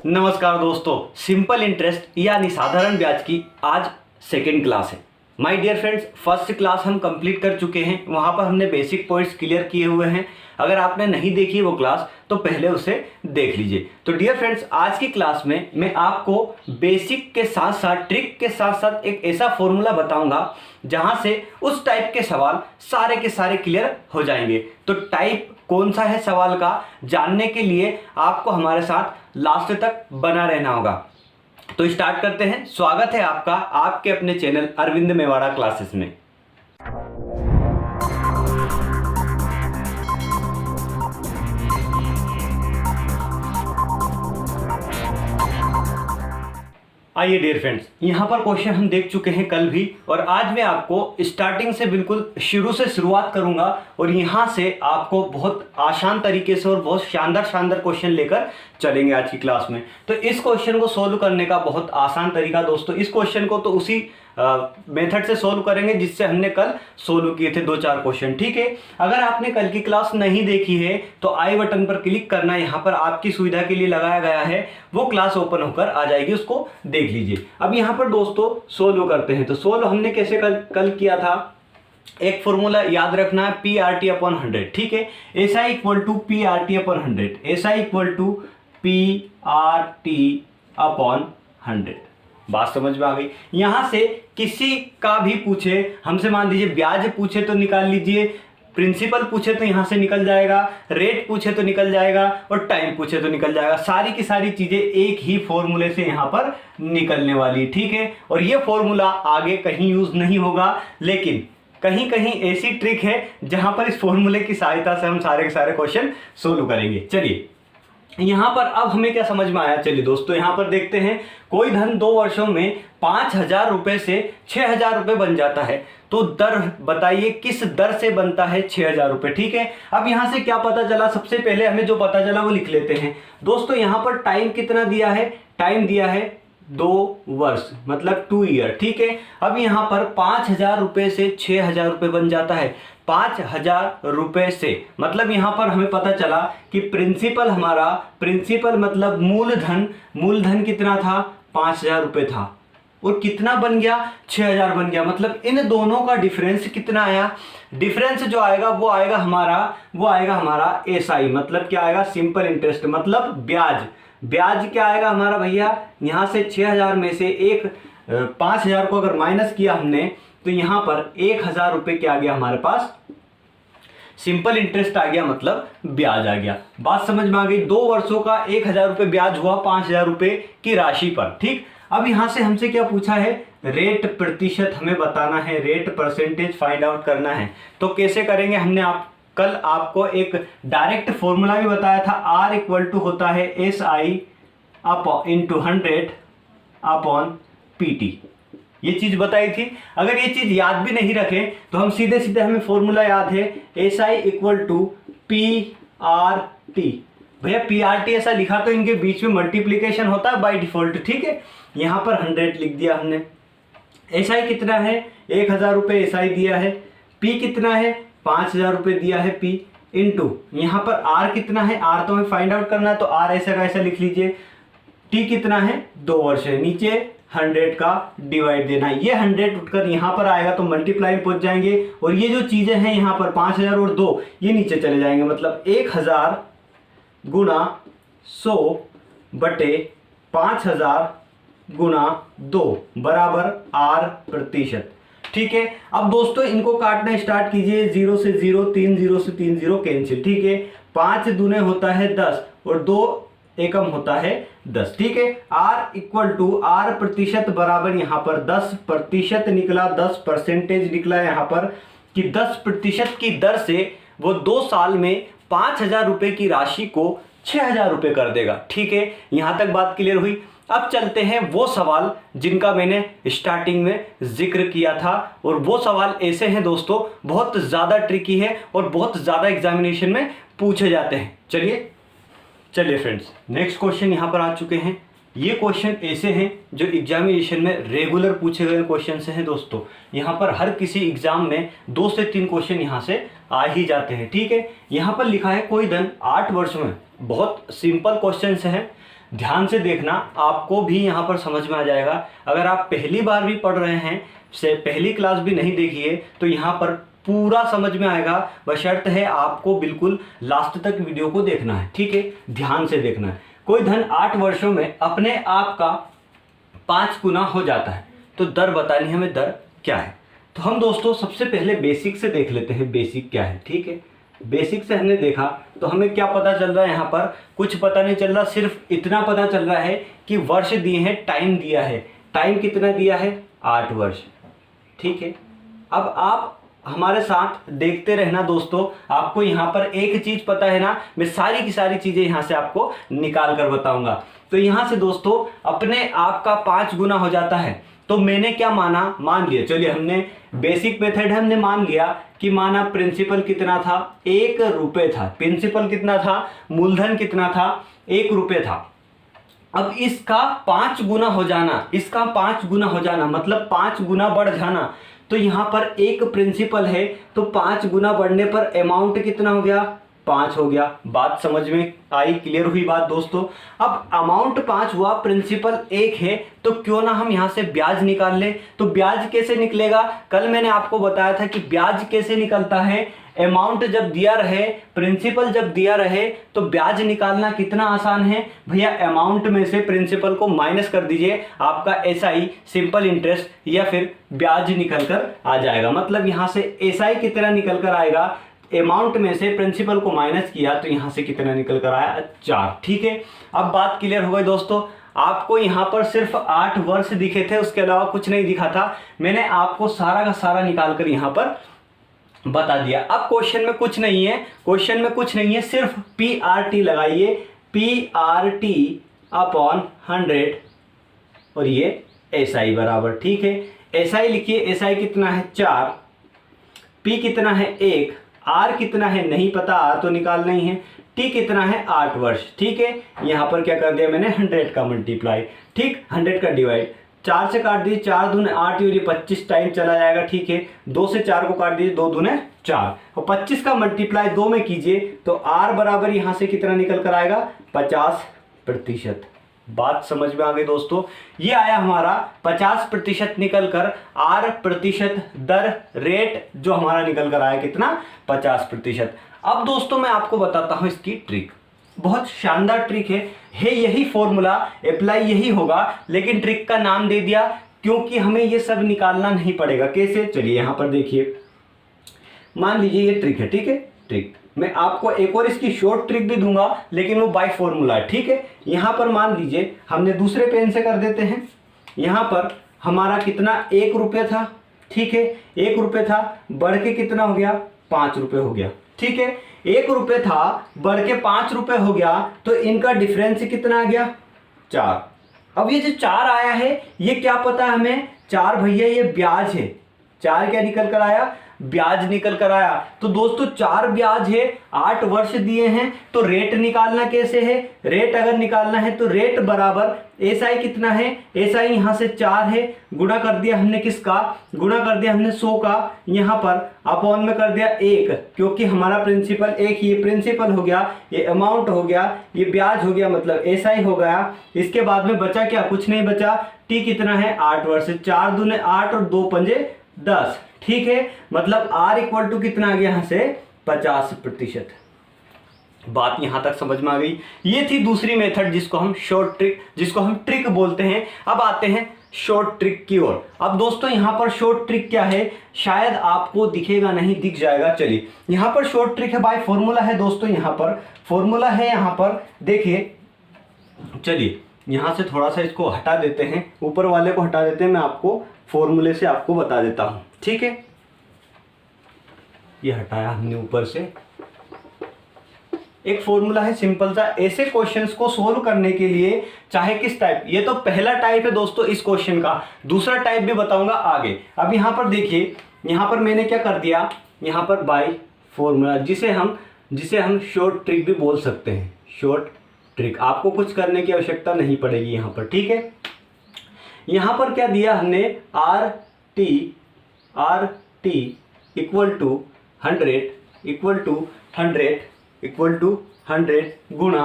नमस्कार दोस्तों, simple interest यानी साधारण ब्याज की आज सेकेंड क्लास है। My dear friends, first class हम कंप्लीट कर चुके हैं। वहाँ पर हमने बेसिक पॉइंट्स क्लियर किए हुए हैं। अगर आपने नहीं देखी वो क्लास तो पहले उसे देख लीजिए। तो डियर फ्रेंड्स, आज की क्लास में मैं आपको बेसिक के साथ साथ ट्रिक के साथ साथ एक ऐसा फॉर्मूला बताऊंगा जहां से उस टाइप के सवाल सारे के सारे क्लियर हो जाएंगे। तो टाइप कौन सा है सवाल का जानने के लिए आपको हमारे साथ लास्ट तक बना रहना होगा। तो स्टार्ट करते हैं। स्वागत है आपका आपके अपने चैनल अरविंद मेवाड़ा क्लासेस में। आइए डियर फ्रेंड्स, यहाँ पर क्वेश्चन हम देख चुके हैं कल भी, और आज मैं आपको स्टार्टिंग से बिल्कुल शुरू से शुरुआत करूंगा और यहाँ से आपको बहुत आसान तरीके से और बहुत शानदार क्वेश्चन लेकर चलेंगे आज की क्लास में। तो इस क्वेश्चन को सोल्व करने का बहुत आसान तरीका दोस्तों, इस क्वेश्चन को तो उसी मेथड से सोल्व करेंगे जिससे हमने कल सोल्व किए थे 2-4 क्वेश्चन। ठीक है, अगर आपने कल की क्लास नहीं देखी है तो आई बटन पर क्लिक करना, यहाँ पर आपकी सुविधा के लिए लगाया गया है, वो क्लास ओपन होकर आ जाएगी, उसको देख लीजिए। अब यहाँ पर दोस्तों सोल्व करते हैं। तो सोल्व हमने कैसे कल किया था, एक फॉर्मूला याद रखना है, PRT/100। ठीक है, SI = PRT/100, SI = PRT/100। बात समझ में आ गई। यहां से किसी का भी पूछे, हमसे मान लीजिए ब्याज पूछे तो निकाल लीजिए, प्रिंसिपल पूछे तो यहां से निकल जाएगा, रेट पूछे तो निकल जाएगा, और टाइम पूछे तो निकल जाएगा। सारी की सारी चीजें एक ही फॉर्मूले से यहां पर निकलने वाली। ठीक है, और ये फॉर्मूला आगे कहीं यूज नहीं होगा, लेकिन कहीं कहीं ऐसी ट्रिक है जहां पर इस फॉर्मूले की सहायता से हम सारे के सारे क्वेश्चन सोल्व करेंगे। चलिए यहां पर अब हमें क्या समझ में आया, चलिए दोस्तों यहां पर देखते हैं। कोई धन 2 वर्षों में 5,000 रुपए से 6,000 रुपए बन जाता है, तो दर बताइए किस दर से बनता है 6,000 रुपए। ठीक है, अब यहां से क्या पता चला, सबसे पहले हमें जो पता चला वो लिख लेते हैं दोस्तों। यहां पर टाइम कितना दिया है, टाइम दिया है 2 वर्ष मतलब 2 ईयर। ठीक है, अब यहां पर 5,000 रुपए से 6,000 रुपए बन जाता है। 5,000 रुपए से मतलब यहां पर हमें पता चला कि प्रिंसिपल हमारा, प्रिंसिपल मतलब मूलधन कितना था, 5,000 रुपए था, और कितना बन गया, 6,000 बन गया। मतलब इन दोनों का डिफरेंस कितना आया, डिफरेंस जो आएगा वो आएगा हमारा SI, मतलब क्या आएगा, सिंपल इंटरेस्ट मतलब ब्याज। ब्याज क्या आएगा हमारा भैया, यहां से 6,000 में से 5,000 को अगर माइनस किया हमने तो यहां पर 1,000 रुपए क्या आ गया हमारे पास, सिंपल इंटरेस्ट आ गया, मतलब ब्याज आ गया। बात समझ में आ गई। 2 वर्षों का 1,000 रुपए ब्याज हुआ 5,000 रुपए की राशि पर। ठीक, अब यहां से हमसे क्या पूछा है, रेट प्रतिशत हमें बताना है, रेट परसेंटेज फाइंड आउट करना है। तो कैसे करेंगे, हमने कल आपको एक डायरेक्ट फॉर्मूला भी बताया था, R = होता है SI × 100/PT। ये चीज बताई थी। अगर ये चीज याद भी नहीं रखें तो हम सीधे सीधे, हमें फॉर्मूला याद है, SI = PRT। भैया PRT ऐसा लिखा तो इनके बीच में मल्टीप्लीकेशन होता है बाय डिफॉल्ट। ठीक है, यहां पर 100 लिख दिया हमने। SI कितना है, 1,000 रुपए SI दिया है। P कितना है, 5,000 रुपए दिया है P, इंटू यहां पर R कितना है, R तो हमें फाइंड आउट करना है, तो R ऐसा का ऐसा लिख लीजिए। T कितना है, 2 वर्ष है, नीचे 100 का डिवाइड देना है। ये 100 उठकर यहाँ पर आएगा तो मल्टीप्लाई में पहुंच जाएंगे, और ये जो चीजें हैं यहाँ पर 5,000 और 2 ये नीचे चले जाएंगे, मतलब 1,000 × 100/5,000 × 2 बराबर R%। ठीक है, अब दोस्तों इनको काटना स्टार्ट कीजिए, 0 से 0, 3 0 से 3 0 कैंसिल। ठीक है, 5 दूने होता है 10 और 2 एकम होता है 10। ठीक है, R = R% बराबर यहाँ पर 10% निकला, 10% निकला यहाँ पर, कि 10% की दर से वो 2 साल में 5,000 रुपए की राशि को 6,000 रुपए कर देगा। ठीक है, यहां तक बात क्लियर हुई। अब चलते हैं वो सवाल जिनका मैंने स्टार्टिंग में जिक्र किया था, और वो सवाल ऐसे हैं दोस्तों, बहुत ज्यादा ट्रिकी है और बहुत ज्यादा एग्जामिनेशन में पूछे जाते हैं। चलिए फ्रेंड्स, नेक्स्ट क्वेश्चन यहां पर आ चुके हैं। ये क्वेश्चन ऐसे हैं जो एग्जामिनेशन में रेगुलर पूछे गए क्वेश्चन से हैं दोस्तों। यहाँ पर हर किसी एग्जाम में 2 से 3 क्वेश्चन यहाँ से आ ही जाते हैं। ठीक है, यहाँ पर लिखा है कोई धन 8 वर्ष में, बहुत सिंपल क्वेश्चन है, ध्यान से देखना, आपको भी यहाँ पर समझ में आ जाएगा। अगर आप पहली बार भी पढ़ रहे हैं, से पहली क्लास भी नहीं देखी है, तो यहाँ पर पूरा समझ में आएगा। बशर्त है आपको बिल्कुल लास्ट तक वीडियो को देखना है, ठीक है, ध्यान से देखना है। कोई धन 8 वर्षों में अपने आप का 5 गुना हो जाता है, तो दर बतानी है हमें, दर क्या है। तो हम दोस्तों सबसे पहले बेसिक से देख लेते हैं, बेसिक क्या है, ठीक है। बेसिक से हमने देखा तो हमें क्या पता चल रहा है, यहाँ पर कुछ पता नहीं चल रहा, सिर्फ इतना पता चल रहा है कि वर्ष दिए हैं, टाइम दिया है। टाइम कितना दिया है, 8 वर्ष, ठीक है। अब आप हमारे साथ देखते रहना दोस्तों, आपको यहाँ पर एक चीज पता है ना, मैं सारी की सारी चीजें यहाँ से आपको निकाल कर बताऊंगा। तो यहाँ से दोस्तों अपने आप का 5 गुना हो जाता है। तो मैंने क्या माना, मान लिया, चलिए हमने बेसिक मेथड हमने मान लिया कि माना प्रिंसिपल कितना था, 1 रुपये था। प्रिंसिपल कितना था, मूलधन कितना था, 1 रुपये था। अब इसका 5 गुना हो जाना, इसका 5 गुना हो जाना मतलब 5 गुना बढ़ जाना। तो यहाँ पर एक प्रिंसिपल है, तो 5 गुना बढ़ने पर अमाउंट कितना हो गया, 5 हो गया। बात समझ में आई, क्लियर हुई बात दोस्तों। अब अमाउंट 5 हुआ, प्रिंसिपल 1 है, तो क्यों ना हम यहाँ से ब्याज निकाल ले। तो ब्याज कैसे निकलेगा, कल मैंने आपको बताया था कि ब्याज कैसे निकलता है। अमाउंट जब दिया रहे, प्रिंसिपल जब दिया रहे, तो ब्याज निकालना कितना आसान है भैया, अमाउंट में से प्रिंसिपल को माइनस कर दीजिए, आपका एसआई सिंपल इंटरेस्ट या फिर ब्याज निकल कर आ जाएगा। मतलब यहाँ से एसआई कितना निकल कर आएगा, अमाउंट में से प्रिंसिपल को माइनस किया तो यहाँ से कितना निकल कर आया, 4, ठीक है। अब बात क्लियर हो गई दोस्तों। आपको यहाँ पर सिर्फ 8 वर्ष दिखे थे, उसके अलावा कुछ नहीं दिखा था। मैंने आपको सारा का सारा निकाल कर यहाँ पर बता दिया। अब क्वेश्चन में कुछ नहीं है, क्वेश्चन में कुछ नहीं है, सिर्फ PRT लगाइए, PRT अपॉन 100 और ये SI बराबर, ठीक है। SI लिखिए, SI कितना है 4, P कितना है 1, R कितना है नहीं पता, R तो निकालना ही है, T कितना है 8 वर्ष, ठीक है। यहाँ पर क्या कर दिया मैंने, 100 का मल्टीप्लाई, ठीक, 100 का डिवाइड, 4 से काट दीजिए, 4 दूने 8 और ये 25 टाइम चला जाएगा, ठीक है। 2 से 4 को काट दीजिए, 2 दूने 4 और 25 का मल्टीप्लाई 2 में कीजिए तो R बराबर यहाँ से कितना निकल कर आएगा, 50%। बात समझ में आ गई दोस्तों। ये आया हमारा 50% निकल कर, R प्रतिशत दर, रेट जो हमारा निकल कर आया कितना, 50%। अब दोस्तों मैं आपको बताता हूं इसकी ट्रिक, बहुत शानदार ट्रिक है यही फॉर्मूला अप्लाई यही होगा, लेकिन ट्रिक का नाम दे दिया क्योंकि हमें ये सब निकालना नहीं पड़ेगा। कैसे, चलिए यहां पर देखिए, मान लीजिए ये ट्रिक है, ठीक है। ट्रिक मैं आपको एक और इसकी शॉर्ट ट्रिक भी दूंगा, लेकिन वो बाय फॉर्मूला है, ठीक है। यहां पर मान लीजिए हमने दूसरे पेन से कर देते हैं। यहां पर हमारा कितना, 1 रुपये था, ठीक है। 1 रुपये था, बढ़ के कितना हो गया, 5 रुपये हो गया, ठीक है। 1 रुपये था, बढ़ के 5 रुपये हो गया, तो इनका डिफरेंस कितना आ गया, 4। अब ये जो 4 आया है, ये क्या पता है हमें, 4 भैया ये ब्याज है। 4 क्या निकल कर आया, ब्याज निकल कर आया। तो दोस्तों 4 ब्याज है, 8 वर्ष दिए हैं, तो रेट निकालना कैसे है, रेट अगर निकालना है तो रेट बराबर एसआई कितना है, एसआई यहाँ से 4 है, गुणा कर दिया हमने किसका, गुणा कर दिया हमने 100 का, यहाँ पर अपॉन में कर दिया 1, क्योंकि हमारा प्रिंसिपल 1, ये प्रिंसिपल हो गया, ये अमाउंट हो गया, ये ब्याज हो गया, मतलब एसआई हो गया। इसके बाद में बचा क्या, कुछ नहीं बचा। टी कितना है, 8 वर्ष, 4 दूने 8 और 2 पंजे 10, ठीक है। मतलब R इक्वल टू कितना आ गया यहाँ से, 50%। बात यहां तक समझ में आ गई। ये थी दूसरी मेथड जिसको हम शॉर्ट ट्रिक, जिसको हम ट्रिक बोलते हैं। अब आते हैं शॉर्ट ट्रिक की ओर। अब दोस्तों यहां पर शॉर्ट ट्रिक क्या है, शायद आपको दिखेगा नहीं, दिख जाएगा। चलिए यहां पर शॉर्ट ट्रिक है, बाय फॉर्मूला है दोस्तों, यहां पर फॉर्मूला है, यहां पर देखिए। चलिए यहां से थोड़ा सा इसको हटा देते हैं, ऊपर वाले को हटा देते हैं, मैं आपको फॉर्मूले से आपको बता देता हूं, ठीक है। ये हटाया हमने ऊपर से। एक फॉर्मूला है सिंपल सा, ऐसे क्वेश्चंस को सोल्व करने के लिए, चाहे किस टाइप, ये तो पहला टाइप है दोस्तों इस क्वेश्चन का, दूसरा टाइप भी बताऊंगा आगे। अब यहां पर देखिए, यहां पर मैंने क्या कर दिया, यहां पर बाय फॉर्मूला, जिसे हम शॉर्ट ट्रिक भी बोल सकते हैं। शॉर्ट ट्रिक, आपको कुछ करने की आवश्यकता नहीं पड़ेगी यहां पर, ठीक है। यहां पर क्या दिया हमने, R T equal to 100 equal to 100 equal to 100 गुणा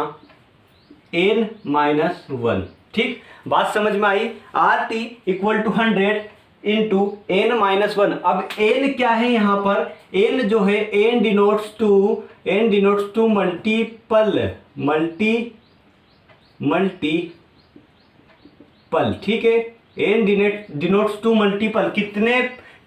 n-1। ठीक, बात समझ में आई। RT equal to 100 into n-1। अब n क्या है यहाँ पर, n जो है n डिनोट्स टू मल्टीपल। ठीक है, n डिनोट्स टू मल्टीपल,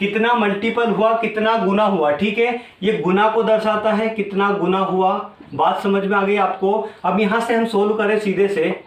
कितना मल्टीपल हुआ, कितना गुना हुआ। ठीक है, ये गुना को दर्शाता है, कितना गुना हुआ। बात समझ में आ गई आपको। अब यहाँ से हम सोल्व करें सीधे से,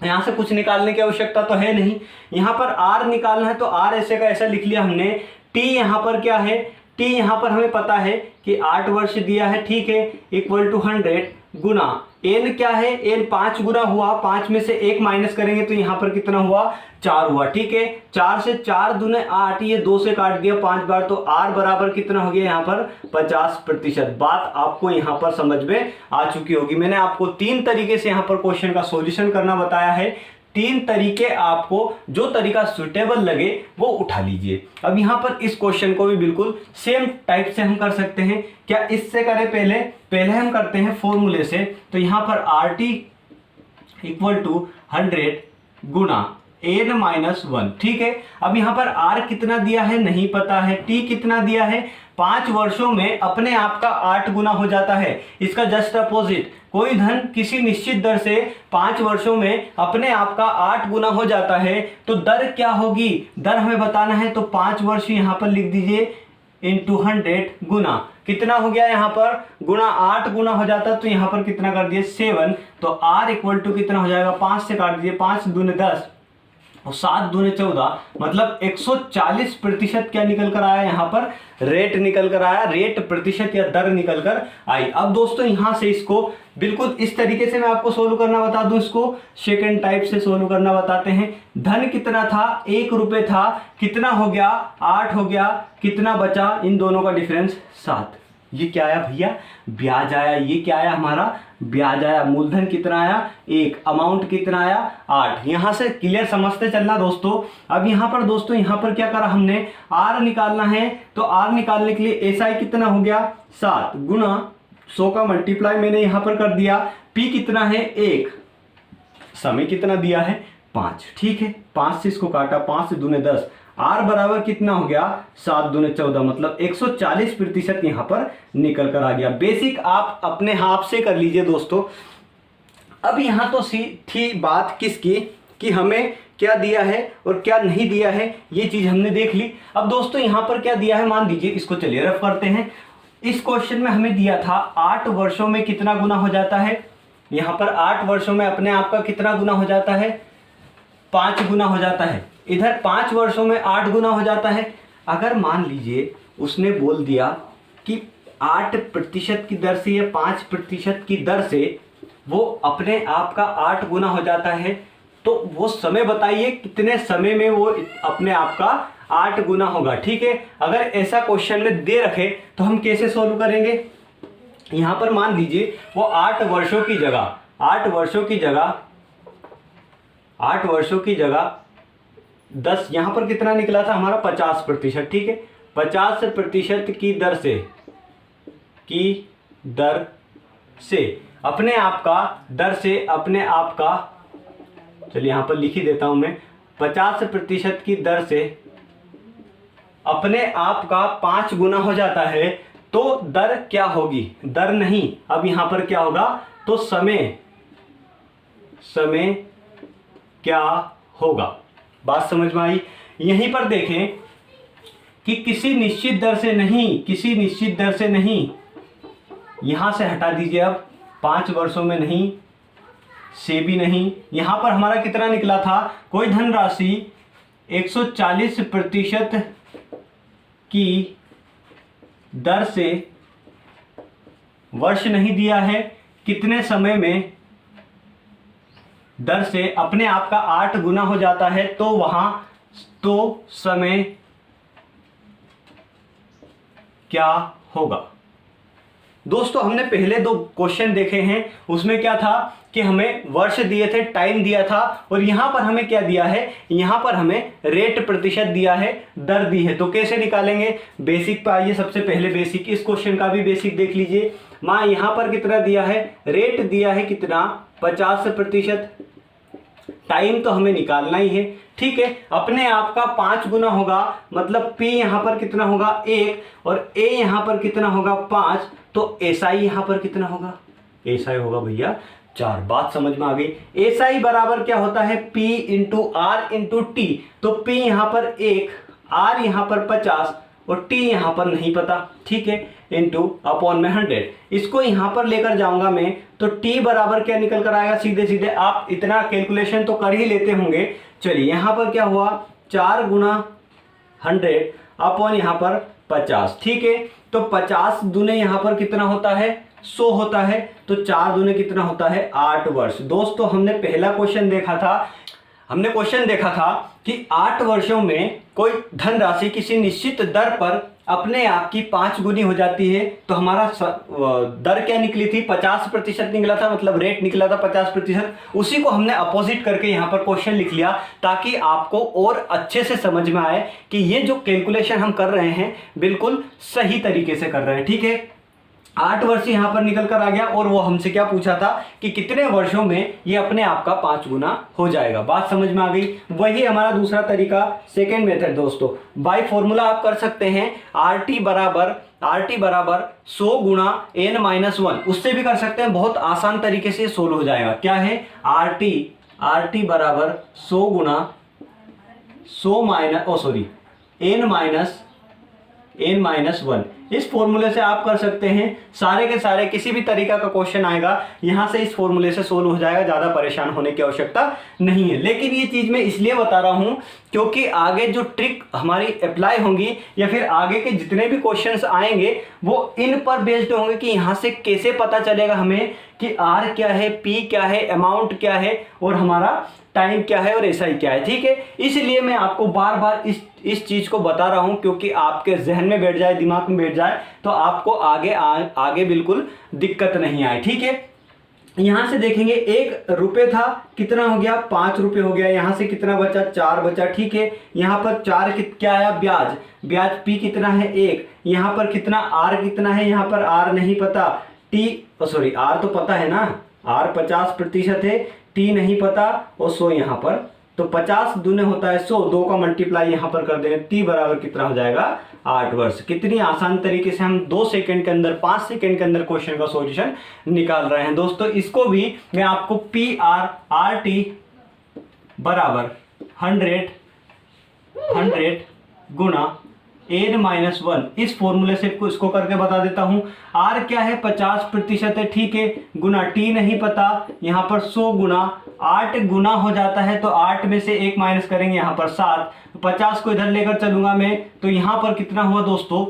यहाँ से कुछ निकालने की आवश्यकता तो है नहीं। यहाँ पर r निकालना है तो r ऐसे का ऐसा लिख लिया हमने। t यहाँ पर क्या है, t यहाँ पर हमें पता है कि 8 वर्ष दिया है। ठीक है, इक्वल टू 100 गुना n क्या है, n 5 गुना हुआ, 5 में से 1 माइनस करेंगे तो यहाँ पर कितना हुआ, 4 हुआ। ठीक है, 4 से 4 दूने 8, ये 2 से काट दिया 5 बार, तो r बराबर कितना हो गया यहाँ पर 50%। बात आपको यहाँ पर समझ में आ चुकी होगी। मैंने आपको 3 तरीके से यहाँ पर क्वेश्चन का सॉल्यूशन करना बताया है। 3 तरीके, आपको जो तरीका सुटेबल लगे वो उठा लीजिए। अब यहाँ पर इस क्वेश्चन को भी बिल्कुल सेम टाइप से हम कर सकते हैं। क्या इससे करें, पहले हम करते हैं फॉर्मूले से। तो यहाँ पर RT equal to 100 Guna n-1। ठीक है, अब यहाँ पर r कितना दिया है नहीं पता है, t कितना दिया है, 5 वर्षों में अपने आप का 8 गुना हो जाता है। इसका जस्ट अपोजिट, कोई धन किसी निश्चित दर से 5 वर्षों में अपने आप का 8 गुना हो जाता है तो दर क्या होगी, दर हमें बताना है। तो 5 वर्ष यहाँ पर लिख दीजिए इंटू 100 गुना, कितना हो गया यहाँ पर, गुना 8 गुना हो जाता तो यहाँ पर कितना कर दिए 7। तो r इक्वल टू कितना हो जाएगा, 5 से काट दीजिए, 5 दूने 10 और 7 दूने 14, मतलब 140% क्या निकल कर आया यहाँ पर, रेट निकल कर आया, रेट प्रतिशत या दर निकल कर आई। अब दोस्तों यहाँ से इसको बिल्कुल इस तरीके से मैं आपको सोल्व करना बता दूं, इसको सेकंड टाइप से सोल्व करना बताते हैं। धन कितना था, 1 रुपये था, कितना हो गया 8 हो गया, कितना बचा, इन दोनों का डिफरेंस 7। ये क्या आया भैया, ब्याज आया। ये क्या आया हमारा, ब्याज आया। मूलधन कितना आया 1, अमाउंट कितना आया 8। यहां से क्लियर समझते चलना दोस्तों। अब यहां पर दोस्तों, यहां पर क्या करा हमने, r निकालना है। तो r निकालने के लिए SI कितना हो गया 7 गुना 100 का मल्टीप्लाई मैंने यहां पर कर दिया। P कितना है 1, समय कितना दिया है 5। ठीक है, 5 से इसको काटा, 5 से दूने 10, r बराबर कितना हो गया 7 दूने 14, मतलब 140% यहां पर निकल कर आ गया। बेसिक आप अपने हाथ से कर लीजिए दोस्तों। अब यहां तो थी बात किसकी, कि हमें क्या दिया है और क्या नहीं दिया है, ये चीज हमने देख ली। अब दोस्तों यहां पर क्या दिया है, मान लीजिए इसको चलिए रफ करते हैं। इस क्वेश्चन में हमें दिया था 8 वर्षों में कितना गुना हो जाता है। यहां पर 8 वर्षों में अपने आप का कितना गुना हो जाता है, 5 गुना हो जाता है। इधर 5 वर्षों में 8 गुना हो जाता है। अगर मान लीजिए उसने बोल दिया कि 8% की दर से या 5% की दर से वो अपने आप का 8 गुना हो जाता है, तो वो समय बताइए कितने समय में वो अपने आप का 8 गुना होगा। ठीक है, अगर ऐसा क्वेश्चन में दे रखे तो हम कैसे सोल्व करेंगे। यहां पर मान लीजिए वो 8 वर्षों की जगह 10, यहां पर कितना निकला था हमारा 50%। ठीक है, 50% की दर से अपने आप का चलिए यहां पर लिख ही देता हूं मैं, 50% की दर से अपने आप का 5 गुना हो जाता है तो दर क्या होगी, दर नहीं, अब यहां पर क्या होगा, तो समय क्या होगा। बात समझ में आई। यहीं पर देखें कि किसी निश्चित दर से नहीं, यहां से हटा दीजिए। अब 5 वर्षों में नहीं, से भी नहीं, यहां पर हमारा कितना निकला था, कोई धनराशि 140% की दर से वर्ष नहीं दिया है, कितने समय में दर से अपने आप का 8 गुना हो जाता है, तो वहां तो समय क्या होगा। दोस्तों हमने पहले 2 क्वेश्चन देखे हैं, उसमें क्या था कि हमें वर्ष दिए थे, टाइम दिया था, और यहां पर हमें क्या दिया है, यहां पर हमें रेट प्रतिशत दिया है, दर दी है। तो कैसे निकालेंगे, बेसिक पे आइए। सबसे पहले बेसिक, इस क्वेश्चन का भी बेसिक देख लीजिए। मां यहां पर कितना दिया है, रेट दिया है कितना 50%, टाइम तो हमें निकालना ही है, ठीक है। अपने आप का 5 गुना होगा, मतलब P यहाँ पर कितना होगा 1 और A यहाँ पर कितना होगा 5, तो SI यहाँ पर कितना होगा, SI होगा भैया 4। बात समझ में आ गई। SI बराबर क्या होता है P into R into T, तो P यहाँ पर 1, R यहाँ पर 50 और T यहाँ पर नहीं पता, ठीक है, इंटू अपॉन में 100। इसको यहाँ पर लेकर जाऊंगा मैं, तो T बराबर क्या निकल कर आएगा, सीधे सीधे आप इतना कैलकुलेशन तो कर ही लेते होंगे। चलिए यहाँ पर क्या हुआ 4 गुना 100 अपॉन यहाँ पर 50, ठीक है। तो 50 दूने यहाँ पर कितना होता है 100 होता है, तो 4 दूने कितना होता है 8 वर्ष। दोस्तों हमने पहला क्वेश्चन देखा था, हमने क्वेश्चन देखा था कि 8 वर्षों में कोई धनराशि किसी निश्चित दर पर अपने आप की 5 गुनी हो जाती है। तो हमारा दर क्या निकली थी 50% निकला था, मतलब रेट निकला था 50%। उसी को हमने अपोजिट करके यहाँ पर क्वेश्चन लिख लिया, ताकि आपको और अच्छे से समझ में आए कि ये जो कैलकुलेशन हम कर रहे हैं बिल्कुल सही तरीके से कर रहे हैं, ठीक है। 8 वर्ष यहाँ पर निकल कर आ गया, और वो हमसे क्या पूछा था कि कितने वर्षों में ये अपने आप का 5 गुना हो जाएगा। बात समझ में आ गई। वही हमारा दूसरा तरीका, सेकेंड मेथड दोस्तों, बाय फॉर्मूला आप कर सकते हैं। RT बराबर 100 गुना n-1, उससे भी कर सकते हैं, बहुत आसान तरीके से सोल्व हो जाएगा। क्या है RT बराबर 100 गुना 100 n-1। इस फॉर्मूले से आप कर सकते हैं, सारे के सारे किसी भी तरीका का क्वेश्चन आएगा यहां से इस फॉर्मूले से सोल्व हो जाएगा, ज्यादा परेशान होने की आवश्यकता नहीं है। लेकिन ये चीज मैं इसलिए बता रहा हूं क्योंकि आगे जो ट्रिक हमारी अप्लाई होंगी या फिर आगे के जितने भी क्वेश्चंस आएंगे वो इन पर बेस्ड होंगे कि यहां से कैसे पता चलेगा हमें कि R क्या है, P क्या है, अमाउंट क्या है और हमारा टाइम क्या है और SI क्या है, ठीक है। इसलिए मैं आपको बार बार इस चीज को बता रहा हूं क्योंकि आपके जहन में बैठ जाए, दिमाग में बैठ जाए, तो आपको आगे बिल्कुल दिक्कत नहीं आए, ठीक है। यहां से देखेंगे 1 रुपये था, कितना हो गया 5 रुपये हो गया। यहां से कितना बचा 4 बचा, ठीक है। यहां पर 4 क्या आया ब्याज P कितना है 1। यहां पर कितना R कितना है, यहां पर R नहीं पता, R तो पता है ना, R 50% है, T नहीं पता और 100 यहाँ पर, तो 50 दूने होता है 100, 2 का मल्टीप्लाई यहाँ पर कर देंगे, T बराबर कितना हो जाएगा 8 वर्ष। कितनी आसान तरीके से हम 2 सेकंड के अंदर 5 सेकंड के अंदर क्वेश्चन का सॉल्यूशन निकाल रहे हैं दोस्तों। इसको भी मैं आपको RT बराबर 100 गुना n-1 इस फॉर्मूले से इसको करके बता देता हूं। R क्या है 50% है, ठीक है, गुना T नहीं पता, यहाँ पर 100 गुना 8 गुना हो जाता है, तो 8 में से 1 माइनस करेंगे यहाँ पर 7, 50 को इधर लेकर चलूंगा मैं, तो यहाँ पर कितना हुआ दोस्तों,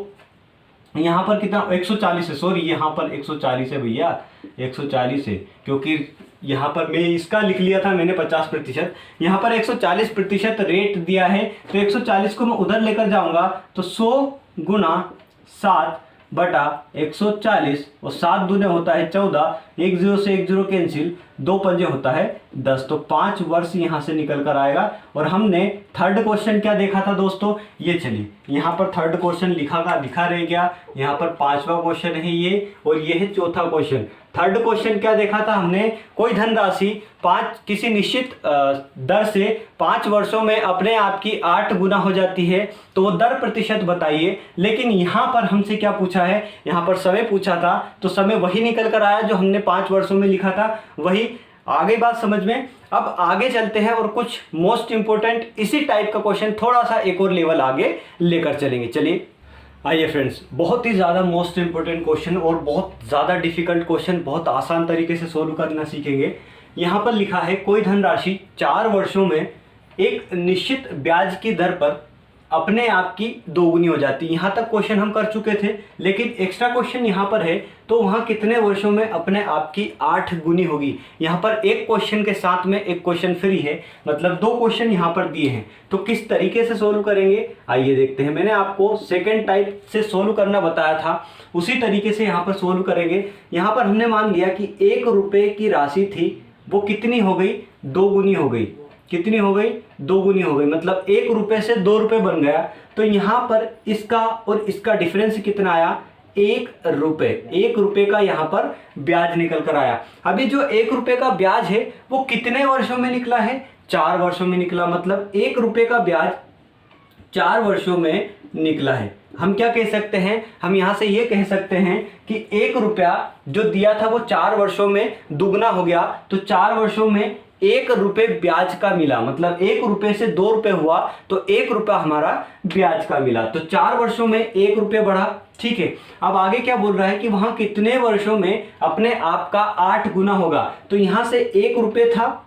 यहाँ पर कितना 140 है, सॉरी यहाँ पर 140 है भैया, 140 है, क्योंकि यहाँ पर मैं इसका लिख लिया था मैंने 50%, यहाँ पर 140% रेट दिया है, तो 140 को मैं उधर लेकर जाऊंगा तो 100 गुना 7 बटा 140 और 7 दूने होता है 14, 1 0 से 1 0 कैंसिल, 2 पंजे होता है 10, तो 5 वर्ष यहाँ से निकल कर आएगा। और हमने थर्ड क्वेश्चन क्या देखा था दोस्तों, ये चलिए यहाँ पर थर्ड क्वेश्चन लिखा रह गया, यहाँ पर 5वां क्वेश्चन है ये, और ये है चौथा क्वेश्चन। थर्ड क्वेश्चन क्या देखा था हमने, कोई धनराशि किसी निश्चित दर से 5 वर्षों में अपने आप की 8 गुना हो जाती है, तो वो दर प्रतिशत बताइए। लेकिन यहाँ पर हमसे क्या पूछा है, यहाँ पर समय पूछा था, तो समय वही निकल कर आया जो हमने 5 वर्षों में लिखा था, वही आ गई बात समझ में। अब आगे चलते हैं और कुछ मोस्ट इंपोर्टेंट इसी टाइप का क्वेश्चन थोड़ा सा एक और लेवल आगे लेकर चलेंगे। चलिए आइए फ्रेंड्स, बहुत ही ज़्यादा मोस्ट इंपोर्टेंट क्वेश्चन और बहुत ज़्यादा डिफिकल्ट क्वेश्चन बहुत आसान तरीके से सोल्व करना सीखेंगे। यहाँ पर लिखा है कोई धनराशि 4 वर्षों में एक निश्चित ब्याज की दर पर अपने आप की 2 गुनी हो जाती है। यहाँ तक क्वेश्चन हम कर चुके थे, लेकिन एक्स्ट्रा क्वेश्चन यहाँ पर है, तो वहाँ कितने वर्षों में अपने आप की 8 गुनी होगी। यहाँ पर एक क्वेश्चन के साथ में एक क्वेश्चन फ्री है, मतलब 2 क्वेश्चन यहाँ पर दिए हैं। तो किस तरीके से सोल्व करेंगे आइए देखते हैं। मैंने आपको सेकेंड टाइप से सोल्व करना बताया था, उसी तरीके से यहाँ पर सोल्व करेंगे। यहाँ पर हमने मान लिया कि 1 रुपये की राशि थी, वो कितनी हो गई 2 गुनी हो गई। कितनी हो गई 2 गुनी हो गई, मतलब 1 रुपये से 2 रुपये बन गया। तो यहाँ पर इसका और इसका डिफरेंस कितना आया, 1 रुपए का यहाँ पर ब्याज निकल कर आया। अभी जो 1 रुपए का ब्याज है वो कितने वर्षों में निकला है? 4 वर्षों में निकला। मतलब 1 रुपए का ब्याज 4 वर्षों में निकला है। हम क्या कह सकते हैं? हम यहाँ से ये कह सकते हैं कि 1 रुपया जो दिया था वो 4 वर्षों में दुगना हो गया, तो 4 वर्षों में 1 रुपए ब्याज का मिला। मतलब 1 रुपए से 2 रुपए हुआ तो 1 रुपया हमारा ब्याज का मिला। तो 4 वर्षों में 1 रुपये बढ़ा। ठीक है, अब आगे क्या बोल रहा है कि वहां कितने वर्षों में अपने आप का 8 गुना होगा। तो यहां से 1 रुपये था,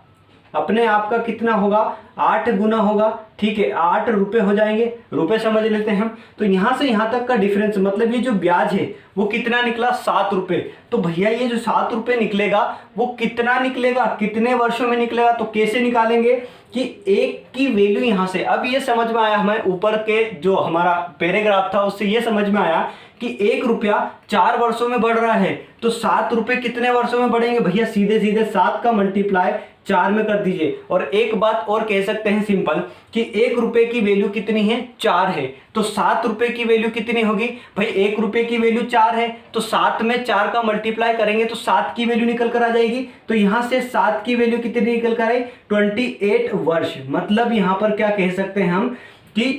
अपने आप का कितना होगा? 8 गुना होगा। ठीक है, 8 रुपए हो जाएंगे, रुपए समझ लेते हैं हम। तो यहां से यहां तक का डिफरेंस, मतलब ये जो ब्याज है वो कितना निकला? 7 रुपए। तो भैया ये जो 7 रुपए निकलेगा वो कितना निकलेगा, कितने वर्षों में निकलेगा? तो कैसे निकालेंगे कि 1 की वैल्यू यहां से, अब ये समझ में आया हमें, ऊपर के जो हमारा पैराग्राफ था उससे ये समझ में आया कि 1 रुपया 4 वर्षों में बढ़ रहा है, तो 7 रुपए कितने वर्षों में बढ़ेंगे? भैया सीधे सीधे 7 का मल्टीप्लाई 4 में कर दीजिए। और एक बात और कह सकते हैं सिंपल कि 1 रुपए की वैल्यू कितनी है? 4 है। तो 7 रुपए की वैल्यू कितनी होगी? भाई 1 रुपए की वैल्यू 4 है, तो 7 में 4 का मल्टीप्लाई करेंगे तो 7 की वैल्यू निकल कर आ जाएगी। तो यहां से 7 की वैल्यू कितनी निकल कर आई? 28 वर्ष। मतलब यहां पर क्या कह सकते हैं हम कि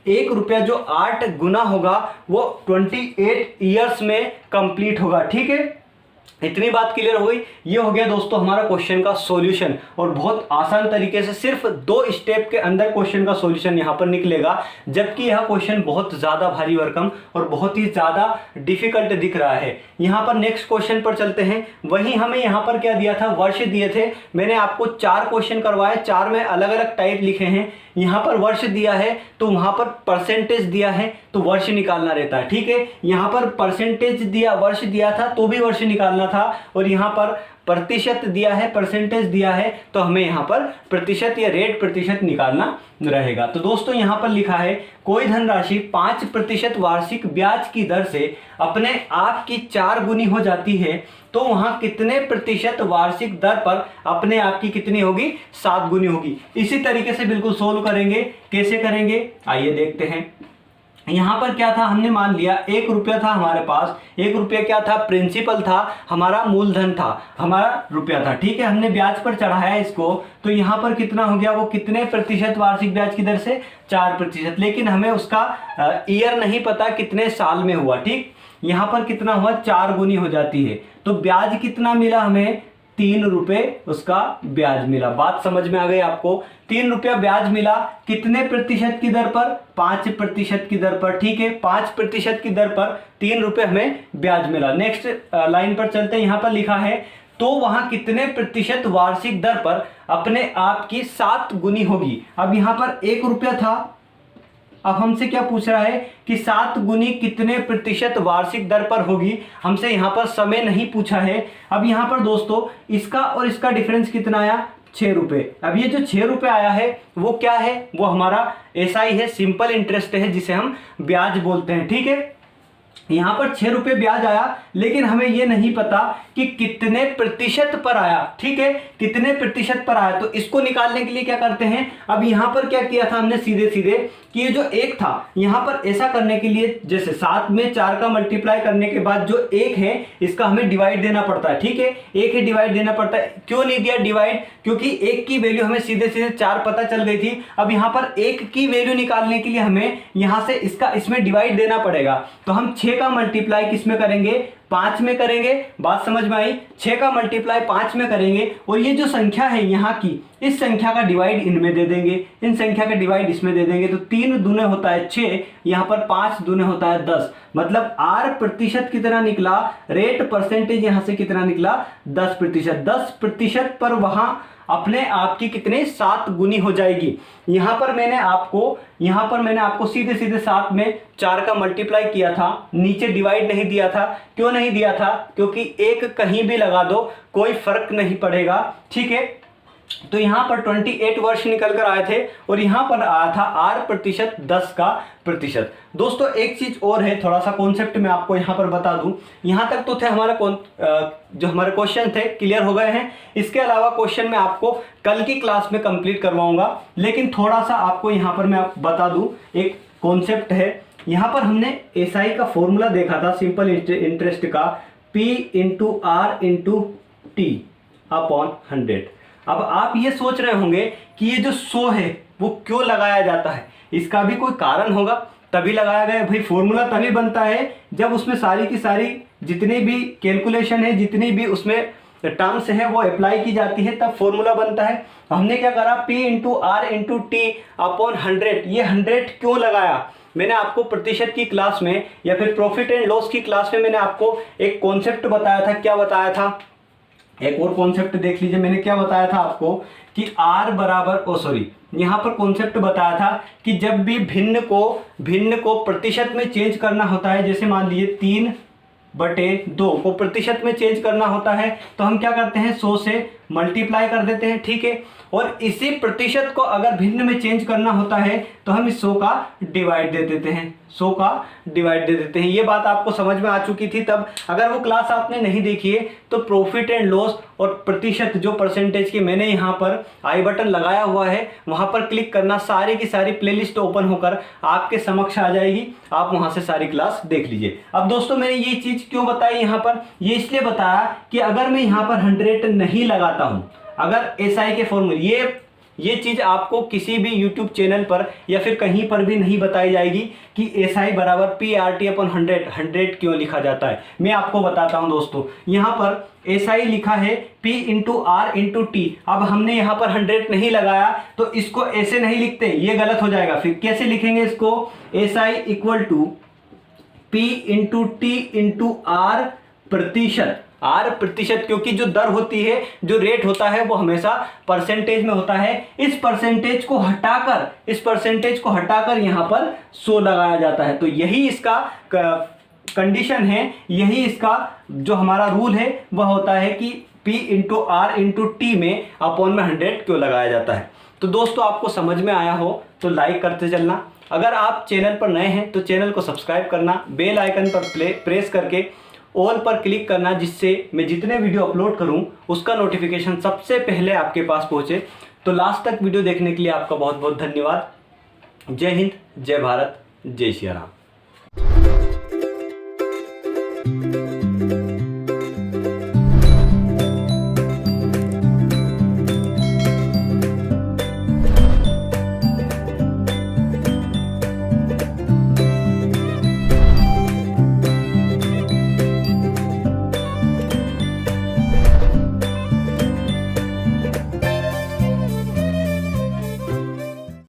1 रुपया जो 8 गुना होगा वो 28 ईयर्स में कंप्लीट होगा। ठीक है, इतनी बात क्लियर हो गई। ये हो गया दोस्तों हमारा क्वेश्चन का सॉल्यूशन, और बहुत आसान तरीके से सिर्फ 2 स्टेप के अंदर क्वेश्चन का सॉल्यूशन यहाँ पर निकलेगा। जबकि यह क्वेश्चन बहुत ज़्यादा भारी भरकम और बहुत ही ज़्यादा डिफिकल्ट दिख रहा है। यहाँ पर नेक्स्ट क्वेश्चन पर चलते हैं। वहीं हमें यहाँ पर क्या दिया था? वर्ष दिए थे। मैंने आपको 4 क्वेश्चन करवाए, 4 में अलग अलग टाइप लिखे हैं। यहाँ पर वर्ष दिया है तो वहाँ पर परसेंटेज दिया है तो वर्ष निकालना रहता है। ठीक है, यहाँ पर परसेंटेज दिया, वर्ष दिया था तो भी वर्ष निकालना था, और यहाँ पर प्रतिशत दिया है, परसेंटेज दिया है तो हमें यहाँ पर प्रतिशत या रेट प्रतिशत निकालना रहेगा। तो दोस्तों यहाँ पर लिखा है कोई धनराशि 5% वार्षिक ब्याज की दर से अपने आप की 4 गुनी हो जाती है, तो वहाँ कितने प्रतिशत वार्षिक दर पर अपने आप की कितनी होगी? 7 गुनी होगी। इसी तरीके से बिल्कुल सोल्व करेंगे। कैसे करेंगे आइए देखते हैं। यहाँ पर क्या था? हमने मान लिया 1 रुपया था हमारे पास। 1 रुपया क्या था? प्रिंसिपल था, हमारा मूलधन था, हमारा रुपया था। ठीक है, हमने ब्याज पर चढ़ाया इसको, तो यहाँ पर कितना हो गया? वो कितने प्रतिशत वार्षिक ब्याज की दर से? 4%। लेकिन हमें उसका ईयर नहीं पता कितने साल में हुआ। ठीक, यहाँ पर कितना हुआ? 4 गुनी हो जाती है। तो ब्याज कितना मिला हमें? 3 रुपए उसका ब्याज मिला। बात समझ में आ गई आपको? 3 रुपया ब्याज मिला, कितने प्रतिशत की दर पर? 5% की दर पर। ठीक है, 5% की दर पर 3 रुपए हमें ब्याज मिला। नेक्स्ट लाइन पर चलते हैं। यहाँ पर लिखा है तो वहां कितने प्रतिशत वार्षिक दर पर अपने आप की 7 गुनी होगी। अब यहाँ पर 1 रुपया था, अब हमसे क्या पूछ रहा है कि 7 गुनी कितने प्रतिशत वार्षिक दर पर होगी। हमसे यहाँ पर समय नहीं पूछा है। अब यहाँ पर दोस्तों इसका और इसका डिफरेंस कितना आया? 6 रुपए। अब ये जो 6 रुपए आया है वो क्या है? वो हमारा एसआई है, सिंपल इंटरेस्ट है, जिसे हम ब्याज बोलते हैं। ठीक है, यहाँ पर 6 रुपए ब्याज आया, लेकिन हमें ये नहीं पता कि कितने प्रतिशत पर आया। ठीक है, कितने प्रतिशत पर आया, तो इसको निकालने के लिए क्या करते हैं? अब यहाँ पर क्या किया था हमने? सीधे सीधे कि ये जो 1 था, यहाँ पर ऐसा करने के लिए जैसे 7 में 4 का मल्टीप्लाई करने के बाद जो 1 है इसका हमें डिवाइड देना पड़ता है। ठीक है, 1 है डिवाइड देना पड़ता है। क्यों नहीं दिया डिवाइड? क्योंकि 1 की वैल्यू हमें सीधे सीधे 4 पता चल गई थी। अब यहाँ पर 1 की वैल्यू निकालने के लिए हमें यहाँ से इसका इसमें डिवाइड देना पड़ेगा। तो हम 6 का मल्टीप्लाई किस में करेंगे? 5 में करेंगे। बात समझ में आई? 6 का मल्टीप्लाई 5 में करेंगे, और ये जो संख्या है यहाँ की, इस संख्या का डिवाइड इनमें दे देंगे, इन संख्या का डिवाइड इसमें दे देंगे। तो 3 दूने होता है 6, यहाँ पर 5 दूने होता है 10। मतलब R प्रतिशत कितना निकला? रेट परसेंटेज यहाँ से कितना निकला? 10%। 10% पर वहां अपने आप की कितने? 7 गुनी हो जाएगी। यहाँ पर मैंने आपको सीधे सीधे 7 में 4 का मल्टीप्लाई किया था, नीचे डिवाइड नहीं दिया था। क्यों नहीं दिया था? क्योंकि 1 कहीं भी लगा दो कोई फर्क नहीं पड़ेगा। ठीक है, तो यहाँ पर 28 वर्ष निकल कर आए थे, और यहाँ पर आया था R प्रतिशत 10 का प्रतिशत। दोस्तों एक चीज और है, थोड़ा सा कॉन्सेप्ट मैं आपको यहाँ पर बता दूं। यहाँ तक तो थे हमारा जो हमारे क्वेश्चन थे क्लियर हो गए हैं। इसके अलावा क्वेश्चन मैं आपको कल की क्लास में कंप्लीट करवाऊंगा, लेकिन थोड़ा सा आपको यहाँ पर मैं बता दूं, एक कॉन्सेप्ट है यहाँ पर हमने एसआई का फॉर्मूला देखा था सिंपल इंटरेस्ट का, P into R into T upon 100। अब आप ये सोच रहे होंगे कि ये जो 100 है वो क्यों लगाया जाता है, इसका भी कोई कारण होगा तभी लगाया गया। भाई फॉर्मूला तभी बनता है जब उसमें सारी की सारी जितनी भी कैलकुलेशन है, जितनी भी उसमें टर्म्स है वो अप्लाई की जाती है, तब फॉर्मूला बनता है। हमने क्या करा, P into R into T upon 100। ये 100 क्यों लगाया, मैंने आपको प्रतिशत की क्लास में या फिर प्रॉफिट एंड लॉस की क्लास में मैंने आपको एक कॉन्सेप्ट बताया था। क्या बताया था, एक और कॉन्सेप्ट देख लीजिए। मैंने क्या बताया था आपको कि R बराबर यहाँ पर कॉन्सेप्ट बताया था कि जब भी भिन्न को प्रतिशत में चेंज करना होता है, जैसे मान लीजिए 3/2 को प्रतिशत में चेंज करना होता है, तो हम क्या करते हैं 100 से मल्टीप्लाई कर देते हैं, ठीक है। और इसी प्रतिशत को अगर भिन्न में चेंज करना होता है तो हम इस 100 का डिवाइड दे देते हैं, 100 का डिवाइड दे देते हैं। ये बात आपको समझ में आ चुकी थी तब। अगर वो क्लास आपने नहीं देखी है तो प्रॉफिट एंड लॉस और प्रतिशत जो परसेंटेज की मैंने यहाँ पर आई बटन लगाया हुआ है वहाँ पर क्लिक करना, सारी की सारी प्लेलिस्ट ओपन होकर आपके समक्ष आ जाएगी, आप वहाँ से सारी क्लास देख लीजिए। अब दोस्तों मैंने ये चीज़ क्यों बताई यहाँ पर, ये इसलिए बताया कि अगर मैं यहाँ पर 100 नहीं लगाता हूँ, अगर एसआई के फॉर्मूले ये चीज़ आपको किसी भी यूट्यूब चैनल पर या फिर कहीं पर भी नहीं बताई जाएगी कि एसआई बराबर PRT अपॉन 100 क्यों लिखा जाता है। मैं आपको बताता हूं दोस्तों, यहाँ पर एसआई लिखा है P into R into T. अब हमने यहाँ पर 100 नहीं लगाया तो इसको ऐसे नहीं लिखते, ये गलत हो जाएगा। फिर कैसे लिखेंगे इसको, SI equal to P into T into R प्रतिशत, आर प्रतिशत, क्योंकि जो दर होती है, जो रेट होता है वो हमेशा परसेंटेज में होता है। इस परसेंटेज को हटाकर यहाँ पर 100 लगाया जाता है। तो यही इसका कंडीशन है, यही इसका जो हमारा रूल है वह होता है कि P into R into T में अपॉन में 100 क्यों लगाया जाता है। तो दोस्तों आपको समझ में आया हो तो लाइक करते चलना। अगर आप चैनल पर नए हैं तो चैनल को सब्सक्राइब करना, बेल आइकन पर प्रेस करके ऑल पर क्लिक करना, जिससे मैं जितने वीडियो अपलोड करूं उसका नोटिफिकेशन सबसे पहले आपके पास पहुंचे। तो लास्ट तक वीडियो देखने के लिए आपका बहुत बहुत धन्यवाद। जय हिंद, जय भारत, जय श्री राम।